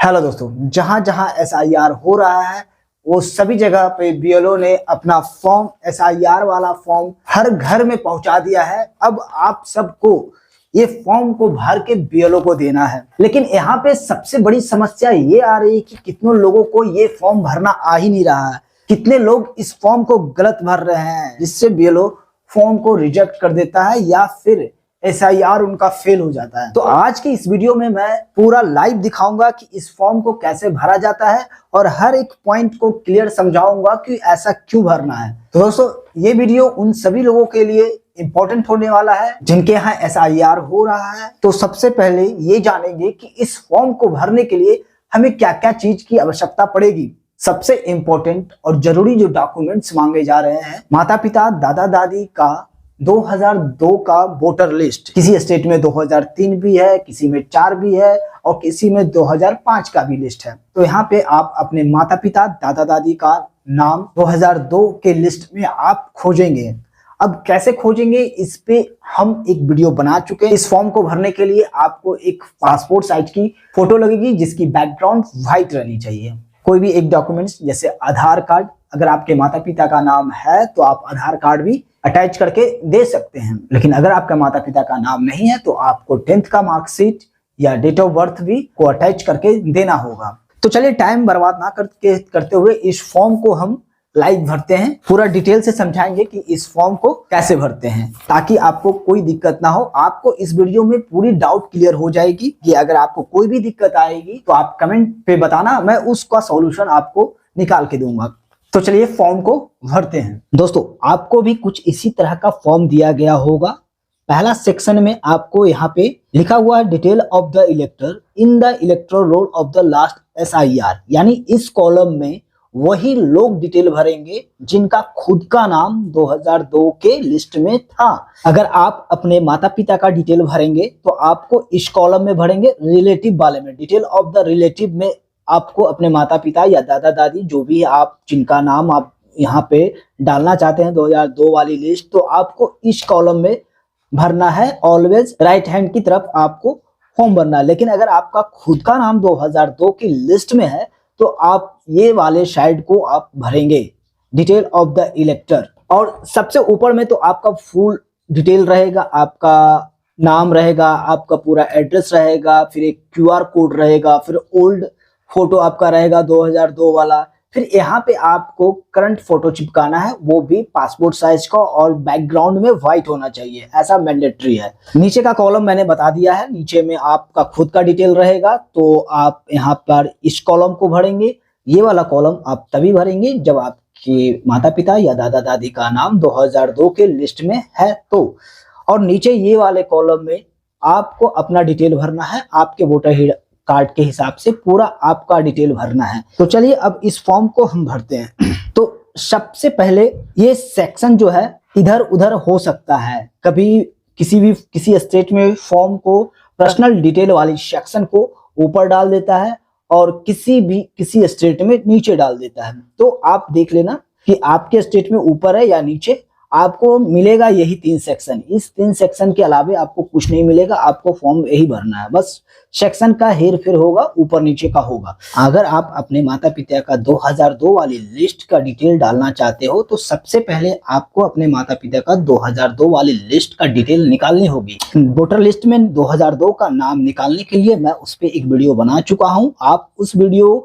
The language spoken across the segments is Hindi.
हेलो दोस्तों, जहां जहां एसआईआर हो रहा है वो सभी जगह पे बीएलओ ने अपना फॉर्म एसआईआर वाला फॉर्म हर घर में पहुंचा दिया है। अब आप सबको ये फॉर्म को भर के बीएलओ को देना है। लेकिन यहाँ पे सबसे बड़ी समस्या ये आ रही है कि कितनों लोगों को ये फॉर्म भरना आ ही नहीं रहा है। कितने लोग इस फॉर्म को गलत भर रहे हैं, जिससे बीएलओ फॉर्म को रिजेक्ट कर देता है या फिर एसआईआर उनका फेल हो जाता है। तो आज की इस वीडियो में मैं पूरा लाइव दिखाऊंगा कि इस फॉर्म को कैसे भरा जाता है और हर एक पॉइंट को क्लियर समझाऊंगा कि ऐसा क्यों भरना है। तो दोस्तों, ये वीडियो उन सभी लोगों के लिए इंपॉर्टेंट होने वाला है जिनके यहाँ एसआईआर हो रहा है। तो सबसे पहले ये जानेंगे कि इस फॉर्म को भरने के लिए हमें क्या क्या चीज की आवश्यकता पड़ेगी। सबसे इंपॉर्टेंट और जरूरी जो डॉक्यूमेंट्स मांगे जा रहे हैं, माता पिता दादा दादी का 2002 का वोटर लिस्ट। किसी स्टेट में 2003 भी है, किसी में 4 भी है और किसी में 2005 का भी लिस्ट है। तो यहाँ पे आप अपने माता पिता दादा दादी का नाम 2002 के लिस्ट में आप खोजेंगे। अब कैसे खोजेंगे, इस पे हम एक वीडियो बना चुके हैं। इस फॉर्म को भरने के लिए आपको एक पासपोर्ट साइज की फोटो लगेगी जिसकी बैकग्राउंड व्हाइट रहनी चाहिए। कोई भी एक डॉक्यूमेंट्स जैसे आधार कार्ड, अगर आपके माता पिता का नाम है तो आप आधार कार्ड भी अटैच करके दे सकते हैं। लेकिन अगर आपका माता पिता का नाम नहीं है तो आपको 10th का मार्कशीट या डेट ऑफ बर्थ भी को अटैच करके देना होगा। तो चलिए टाइम बर्बाद ना करते हुए इस फॉर्म को हम लाइव भरते हैं। पूरा डिटेल से समझाएंगे कि इस फॉर्म को कैसे भरते हैं ताकि आपको कोई दिक्कत ना हो। आपको इस वीडियो में पूरी डाउट क्लियर हो जाएगी कि अगर आपको कोई भी दिक्कत आएगी तो आप कमेंट पे बताना, मैं उसका सॉल्यूशन आपको निकाल के दूंगा। तो चलिए फॉर्म को भरते हैं। दोस्तों, आपको भी कुछ इसी तरह का फॉर्म दिया गया होगा। पहला सेक्शन में आपको यहाँ पे लिखा हुआ है detail of the इलेक्टर in the electoral roll of the last SIR, यानी इस कॉलम में वही लोग डिटेल भरेंगे जिनका खुद का नाम 2002 के लिस्ट में था। अगर आप अपने माता पिता का डिटेल भरेंगे तो आपको इस कॉलम में भरेंगे रिलेटिव वाले में। डिटेल ऑफ द रिलेटिव में आपको अपने माता पिता या दादा दादी जो भी आप जिनका नाम आप यहाँ पे डालना चाहते हैं 2002 वाली लिस्ट, तो आपको इस कॉलम में भरना है। ऑलवेज राइट हैंड की तरफ आपको फॉर्म भरना है। लेकिन अगर आपका खुद का नाम 2002 की लिस्ट में है तो आप ये वाले साइड को आप भरेंगे डिटेल ऑफ द इलेक्टर। और सबसे ऊपर में तो आपका फुल डिटेल रहेगा, आपका नाम रहेगा, आपका पूरा एड्रेस रहेगा, फिर एक क्यूआर कोड रहेगा, फिर ओल्ड फोटो आपका रहेगा 2002 वाला। फिर यहाँ पे आपको करंट फोटो चिपकाना है, वो भी पासपोर्ट साइज का और बैकग्राउंड में व्हाइट होना चाहिए, ऐसा मैंडेटरी है। नीचे का कॉलम मैंने बता दिया है, नीचे में आपका खुद का डिटेल रहेगा तो आप यहाँ पर इस कॉलम को भरेंगे। ये वाला कॉलम आप तभी भरेंगे जब आपके माता पिता या दादा दादी का नाम 2002 के लिस्ट में है तो। और नीचे ये वाले कॉलम में आपको अपना डिटेल भरना है, आपके वोटर कार्ड के हिसाब से पूरा आपका डिटेल भरना है। तो चलिए अब इस फॉर्म को हम भरते हैं। तो सबसे पहले ये सेक्शन जो है इधर उधर हो सकता है, कभी किसी स्टेट में फॉर्म को पर्सनल डिटेल वाली सेक्शन को ऊपर डाल देता है और किसी स्टेट में नीचे डाल देता है। तो आप देख लेना कि आपके स्टेट में ऊपर है या नीचे। आपको मिलेगा यही 3 सेक्शन। इस 3 सेक्शन के अलावे आपको कुछ नहीं मिलेगा, आपको फॉर्म यही भरना है। बस सेक्शन का हेर फेर होगा, ऊपर नीचे का होगा। अगर आप अपने माता पिता का 2002 वाली लिस्ट का डिटेल डालना चाहते हो तो सबसे पहले आपको अपने माता पिता का 2002 वाली लिस्ट का डिटेल निकालनी होगी। वोटर लिस्ट में 2002 का नाम निकालने के लिए मैं उस पर एक वीडियो बना चुका हूँ। आप उस वीडियो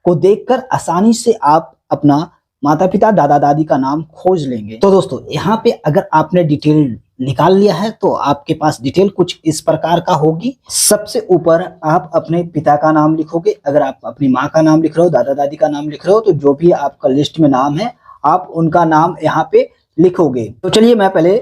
को देखकर आसानी से आप अपना माता पिता दादा दादी का नाम खोज लेंगे। तो दोस्तों, यहाँ पे अगर आपने डिटेल निकाल लिया है तो आपके पास डिटेल कुछ इस प्रकार का होगी। सबसे ऊपर आप अपने पिता का नाम लिखोगे। अगर आप अपनी माँ का नाम लिख रहे हो, दादा दादी का नाम लिख रहे हो, तो जो भी आपका लिस्ट में नाम है आप उनका नाम यहाँ पे लिखोगे। तो चलिए मैं पहले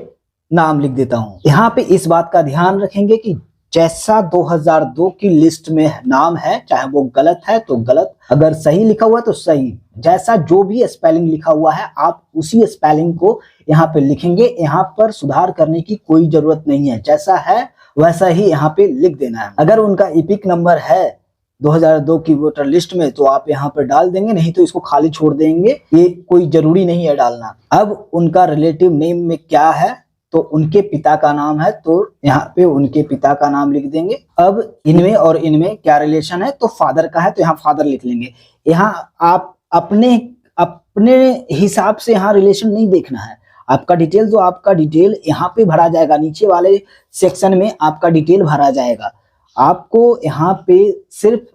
नाम लिख देता हूँ। यहाँ पे इस बात का ध्यान रखेंगे कि जैसा 2002 की लिस्ट में नाम है, चाहे वो गलत है तो गलत, अगर सही लिखा हुआ है तो सही। जैसा जो भी स्पेलिंग लिखा हुआ है आप उसी स्पेलिंग को यहाँ पे लिखेंगे। यहाँ पर सुधार करने की कोई जरूरत नहीं है, जैसा है वैसा ही यहाँ पे लिख देना है। अगर उनका इपिक नंबर है 2002 की वोटर लिस्ट में तो आप यहाँ पर डाल देंगे, नहीं तो इसको खाली छोड़ देंगे, ये कोई जरूरी नहीं है डालना। अब उनका रिलेटिव नेम में क्या है तो उनके पिता का नाम है, तो यहाँ पे उनके पिता का नाम लिख देंगे। अब इनमें और इनमें क्या रिलेशन है, तो फादर का है तो यहाँ फादर लिख लेंगे। यहाँ आप अपने अपने हिसाब से यहाँ रिलेशन नहीं देखना है। आपका डिटेल तो आपका डिटेल यहाँ पे भरा जाएगा, नीचे वाले सेक्शन में आपका डिटेल भरा जाएगा। आपको यहाँ पे सिर्फ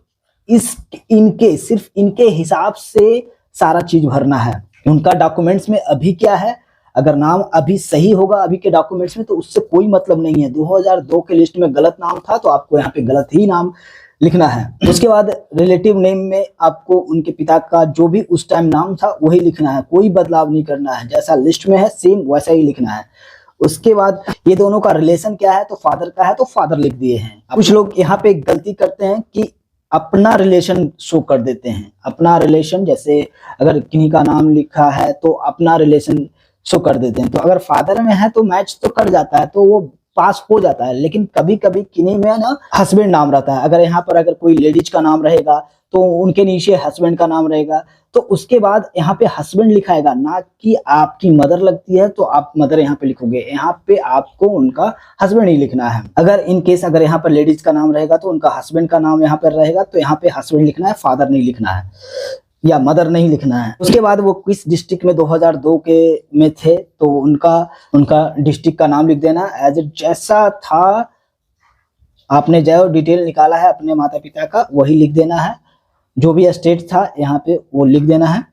इनके हिसाब से सारा चीज भरना है। उनका डॉक्यूमेंट्स में अभी क्या है, अगर नाम अभी सही होगा अभी के डॉक्यूमेंट्स में तो उससे कोई मतलब नहीं है। 2002 के लिस्ट में गलत नाम था तो आपको यहाँ पे गलत ही नाम लिखना है। उसके बाद रिलेटिव नेम में आपको उनके पिता का जो भी उस टाइम नाम था वही लिखना है, कोई बदलाव नहीं करना है, जैसा लिस्ट में है सेम वैसा ही लिखना है। उसके बाद ये दोनों का रिलेशन क्या है, तो फादर का है तो फादर लिख दिए हैं। कुछ लोग यहाँ पे गलती करते हैं कि अपना रिलेशन शो कर देते हैं। अपना रिलेशन, जैसे अगर किन्हीं का नाम लिखा है तो अपना रिलेशन शो कर देते हैं। तो अगर फादर में है तो मैच तो कर जाता है, तो वो पास हो जाता है। लेकिन कभी कभी किन्हीं में ना हस्बैंड नाम रहता है। अगर यहाँ पर अगर कोई लेडीज का नाम रहेगा तो उनके नीचे हस्बैंड का नाम रहेगा, तो उसके बाद यहाँ पे हस्बैंड लिखाएगा, ना कि आपकी मदर लगती है तो आप मदर यहाँ पे लिखोगे। यहाँ पे आपको उनका हस्बैंड ही लिखना है। अगर इन केस अगर यहाँ पर लेडीज का नाम रहेगा तो उनका हस्बैंड का नाम यहाँ पर रहेगा, तो यहाँ पे हस्बैंड लिखना है, फादर नहीं लिखना है या मदर नहीं लिखना है। उसके बाद वो किस डिस्ट्रिक्ट में 2002 के में थे तो उनका डिस्ट्रिक्ट का नाम लिख देना। एज जैसा था आपने जो डिटेल निकाला है अपने माता पिता का वही लिख देना है। जो भी स्टेट था यहाँ पे वो लिख देना है।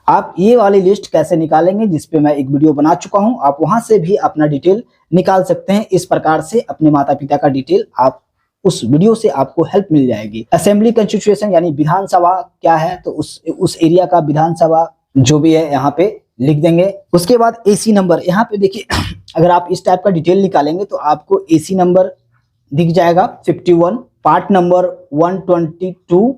आप ये वाली लिस्ट कैसे निकालेंगे, जिसपे मैं एक वीडियो बना चुका हूँ, आप वहां से भी अपना डिटेल निकाल सकते हैं। इस प्रकार से अपने माता पिता का डिटेल आप उस वीडियो से आपको हेल्प मिल जाएगी। असेंबली कंस्टिट्यूशन यानी विधानसभा क्या है, तो उस एरिया का विधानसभा जो भी है यहाँ पे लिख देंगे। उसके बाद एसी नंबर, यहाँ पे देखिए अगर आप इस टाइप का डिटेल निकालेंगे तो आपको एसी नंबर दिख जाएगा 51, पार्ट नंबर 122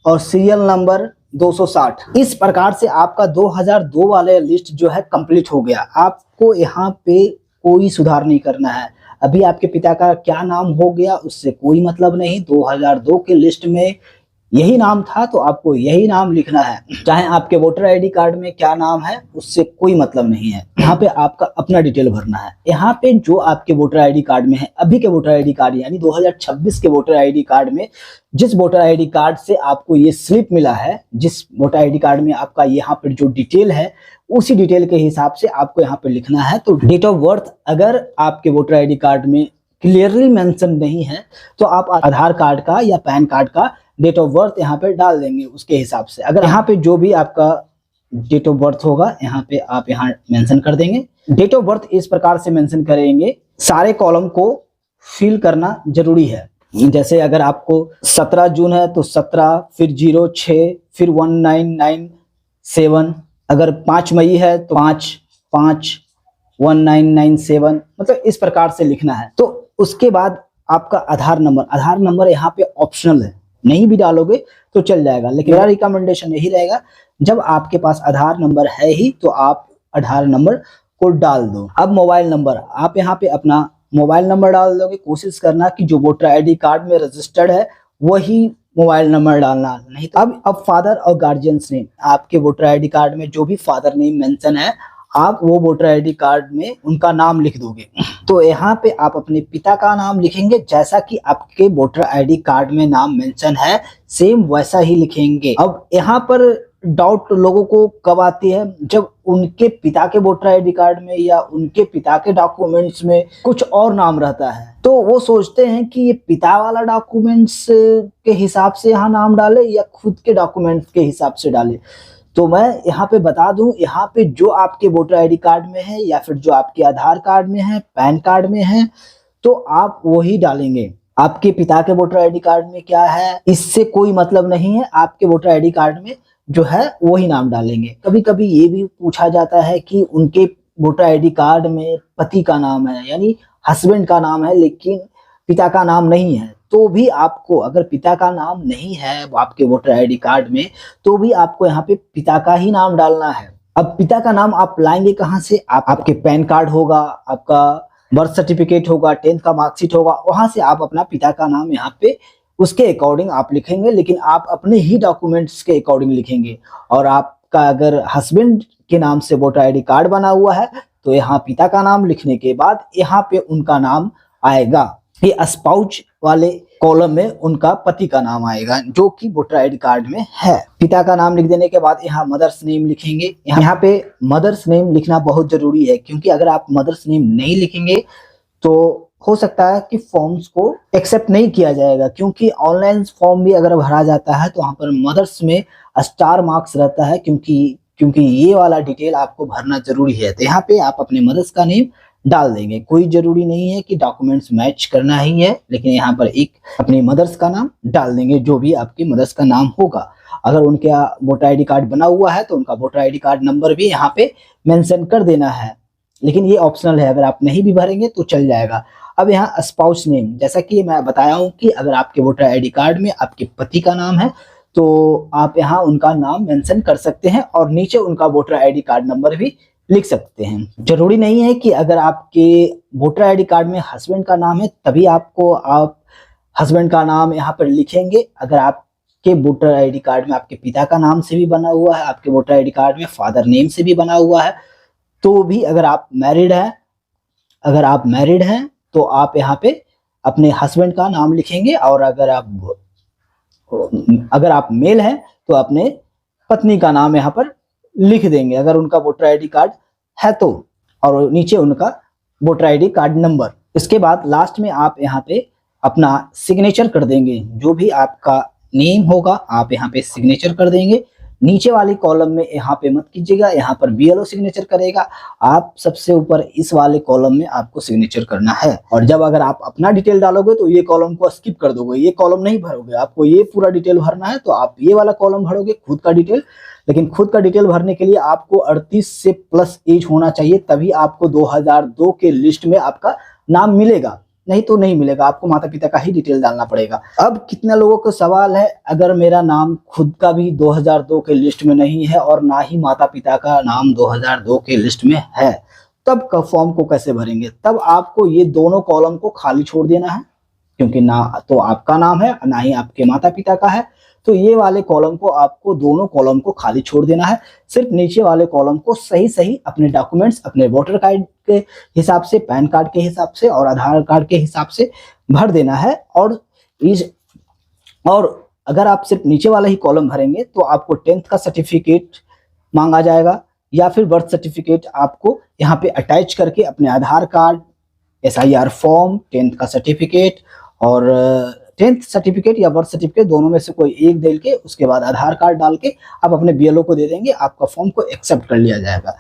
और सीरियल नंबर 260। इस प्रकार से आपका 2002 वाले लिस्ट जो है कंप्लीट हो गया। आपको यहाँ पे कोई सुधार नहीं करना है। अभी आपके पिता का क्या नाम हो गया उससे कोई मतलब नहीं। 2002 के लिस्ट में यही नाम था तो आपको यही नाम लिखना है। चाहे आपके वोटर आईडी कार्ड में क्या नाम है उससे कोई मतलब नहीं है। यहाँ पे आपका अपना डिटेल भरना है। यहाँ पे जो आपके वोटर आईडी कार्ड में है, अभी के वोटर आईडी कार्ड यानी 2026 के वोटर आईडी कार्ड में, जिस वोटर आईडी कार्ड से आपको ये स्लिप मिला है, जिस वोटर आईडी कार्ड में आपका यहाँ पर जो डिटेल है उसी डिटेल के हिसाब से आपको यहाँ पे लिखना है। तो डेट ऑफ बर्थ अगर आपके वोटर आईडी कार्ड में क्लियरली मेंशन नहीं है तो आप आधार कार्ड का या पैन कार्ड का डेट ऑफ बर्थ यहाँ पे डाल देंगे उसके हिसाब से। अगर यहाँ पे जो भी आपका डेट ऑफ बर्थ होगा यहाँ पे आप यहाँ मेंशन कर देंगे। डेट ऑफ बर्थ इस प्रकार से मेंशन करेंगे, सारे कॉलम को फिल करना जरूरी है। जैसे अगर आपको 17 जून है तो 17, फिर 06, फिर 1997, अगर 5 मई है तो 5/5/1997, मतलब इस प्रकार से लिखना है। तो उसके बाद आपका आधार नंबर यहाँ पे ऑप्शनल है, नहीं भी डालोगे तो चल जाएगा, लेकिन मेरा रिकमेंडेशन यही रहेगा जब आपके पास आधार नंबर है ही तो आप आधार नंबर को डाल दो। अब मोबाइल नंबर, आप यहाँ पे अपना मोबाइल नंबर डाल दोगे। कोशिश करना कि जो वोटर आईडी कार्ड में रजिस्टर्ड है वही मोबाइल नंबर डालना, नहीं तो अब फादर और गार्जियंस नेम, आपके वोटर आईडी कार्ड में जो भी फादर नेम मेंशन है आप वो वोटर आईडी कार्ड में उनका नाम लिख दोगे। तो यहाँ पे आप अपने पिता का नाम लिखेंगे, जैसा कि आपके वोटर आईडी कार्ड में नाम मेंशन है सेम वैसा ही लिखेंगे। अब यहाँ पर डाउट लोगों को कब आती है, जब उनके पिता के वोटर आईडी कार्ड में या उनके पिता के डॉक्यूमेंट्स में कुछ और नाम रहता है, तो वो सोचते हैं कि ये पिता वाला डॉक्यूमेंट्स के हिसाब से यहाँ नाम डाले या खुद के डॉक्यूमेंट्स के हिसाब से डाले। तो मैं यहाँ पे बता दूं, यहाँ पे जो आपके वोटर आईडी कार्ड में है या फिर जो आपके आधार कार्ड में है, पैन कार्ड में है, तो आप वही डालेंगे। आपके पिता के वोटर आईडी कार्ड में क्या है इससे कोई मतलब नहीं है, आपके वोटर आईडी कार्ड में जो है वही नाम डालेंगे। कभी कभी ये भी पूछा जाता है कि उनके वोटर आईडी कार्ड में पति का नाम है यानी हस्बैंड का नाम है लेकिन पिता का नाम नहीं है, तो भी आपको, अगर पिता का नाम नहीं है आपके वोटर आईडी कार्ड में, तो भी आपको यहाँ पे पिता का ही नाम डालना है। अब पिता का नाम आप लाएंगे कहाँ से, आपके पैन कार्ड होगा, आपका बर्थ सर्टिफिकेट होगा, 10th का मार्कशीट होगा, वहां से आप अपना पिता का नाम यहाँ पे उसके अकॉर्डिंग आप लिखेंगे, लेकिन आप अपने ही डॉक्यूमेंट्स के अकॉर्डिंग लिखेंगे। और आपका अगर हस्बैंड के नाम से वोटर आईडी कार्ड बना हुआ है तो यहाँ पिता का नाम लिखने के बाद यहाँ पे उनका नाम आएगा। ये स्पाउस वाले कॉलम में उनका पति का नाम आएगा जो कि वोटर आईडी कार्ड में है। पिता का नाम लिख देने के बाद यहाँ मदर्स नेम लिखेंगे। यहाँ पे मदर्स नेम लिखना बहुत जरूरी है, क्योंकि अगर आप मदर्स नेम नहीं लिखेंगे तो हो सकता है कि फॉर्म्स को एक्सेप्ट नहीं किया जाएगा, क्योंकि ऑनलाइन फॉर्म भी अगर भरा जाता है तो वहाँ पर मदर्स में स्टार मार्क्स रहता है, क्योंकि ये वाला डिटेल आपको भरना जरूरी है। तो यहाँ पे आप अपने मदर्स का नेम डाल देंगे। कोई जरूरी नहीं है कि डॉक्यूमेंट्स मैच करना ही है, लेकिन यहाँ पर एक अपनी मदर्स का नाम डाल देंगे, जो भी आपकी मदर्स का नाम होगा। अगर उनके वोटर आईडी कार्ड बना हुआ है तो उनका वोटर आईडी कार्ड नंबर भी यहाँ पे मेंशन कर देना है, लेकिन ये ऑप्शनल है, अगर आप नहीं भी भरेंगे तो चल जाएगा। अब यहाँ स्पाउस नेम, जैसा कि मैं बताया हूँ कि अगर आपके वोटर आईडी कार्ड में आपके पति का नाम है तो आप यहाँ उनका नाम मेंशन कर सकते हैं और नीचे उनका वोटर आईडी कार्ड नंबर भी लिख सकते हैं। जरूरी नहीं है कि अगर आपके वोटर आईडी कार्ड में हस्बैंड का नाम है तभी आप हस्बैंड का नाम यहाँ पर लिखेंगे। अगर आपके वोटर आईडी कार्ड में आपके पिता का नाम से भी बना हुआ है, आपके वोटर आईडी कार्ड में फादर नेम से भी बना हुआ है, तो भी अगर आप मैरिड हैं तो आप यहाँ पे अपने हस्बैंड का नाम लिखेंगे, और अगर आप मेल हैं तो अपने पत्नी का नाम यहाँ पर लिख देंगे अगर उनका वोटर आईडी कार्ड है तो, और नीचे उनका वोटर आईडी कार्ड नंबर। इसके बाद लास्ट में आप यहाँ पे अपना सिग्नेचर कर देंगे। जो भी आपका नेम होगा आप यहाँ पे सिग्नेचर कर देंगे। नीचे वाली कॉलम में यहाँ पे मत कीजिएगा, यहाँ पर बीएलओ सिग्नेचर करेगा। आप सबसे ऊपर इस वाले कॉलम में आपको सिग्नेचर करना है। और जब अगर आप अपना डिटेल डालोगे तो ये कॉलम को स्किप कर दोगे, ये कॉलम नहीं भरोगे। आपको ये पूरा डिटेल भरना है तो आप ये वाला कॉलम भरोगे, खुद का डिटेल। लेकिन खुद का डिटेल भरने के लिए आपको 38 से प्लस एज होना चाहिए, तभी आपको 2002 के लिस्ट में आपका नाम मिलेगा, नहीं तो नहीं मिलेगा। आपको माता पिता का ही डिटेल डालना पड़ेगा। अब कितने लोगों को सवाल है, अगर मेरा नाम खुद का भी 2002 के लिस्ट में नहीं है और ना ही माता पिता का नाम 2002 के लिस्ट में है, तब का फॉर्म को कैसे भरेंगे? तब आपको ये दोनों कॉलम को खाली छोड़ देना है, क्योंकि ना तो आपका नाम है ना ही आपके माता पिता का है। तो ये वाले कॉलम को आपको दोनों कॉलम को खाली छोड़ देना है। सिर्फ नीचे वाले कॉलम को सही अपने डॉक्यूमेंट्स, अपने वोटर कार्ड के हिसाब से, पैन कार्ड के हिसाब से और आधार कार्ड के हिसाब से भर देना है। और अगर आप सिर्फ नीचे वाला ही कॉलम भरेंगे तो आपको 10th का सर्टिफिकेट मांगा जाएगा, या फिर बर्थ सर्टिफिकेट आपको यहाँ पे अटैच करके अपने आधार कार्ड, SIR फॉर्म, 10th का सर्टिफिकेट और 10th सर्टिफिकेट या बर्थ सर्टिफिकेट दोनों में से कोई एक दे के उसके बाद आधार कार्ड डाल के आप अपने BLO को दे देंगे, आपका फॉर्म को एक्सेप्ट कर लिया जाएगा।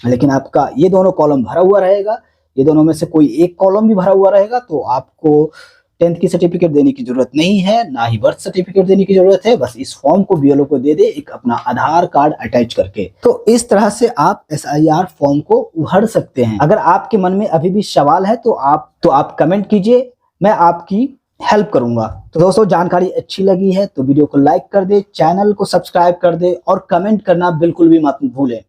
लेकिन आपका ये दोनों कॉलम भरा हुआ रहेगा, ये दोनों में से कोई एक कॉलम भी भरा हुआ रहेगा तो आपको 10th की सर्टिफिकेट देने की जरूरत नहीं है, ना ही बर्थ सर्टिफिकेट देने की जरूरत है। बस इस फॉर्म को BLO को दे दे एक अपना आधार कार्ड अटैच करके। तो इस तरह से आप SIR फॉर्म को भर सकते हैं। अगर आपके मन में अभी भी सवाल है तो आप कमेंट कीजिए, मैं आपकी हेल्प करूंगा। तो दोस्तों, जानकारी अच्छी लगी है तो वीडियो को लाइक कर दे, चैनल को सब्सक्राइब कर दे और कमेंट करना बिल्कुल भी मत भूलें।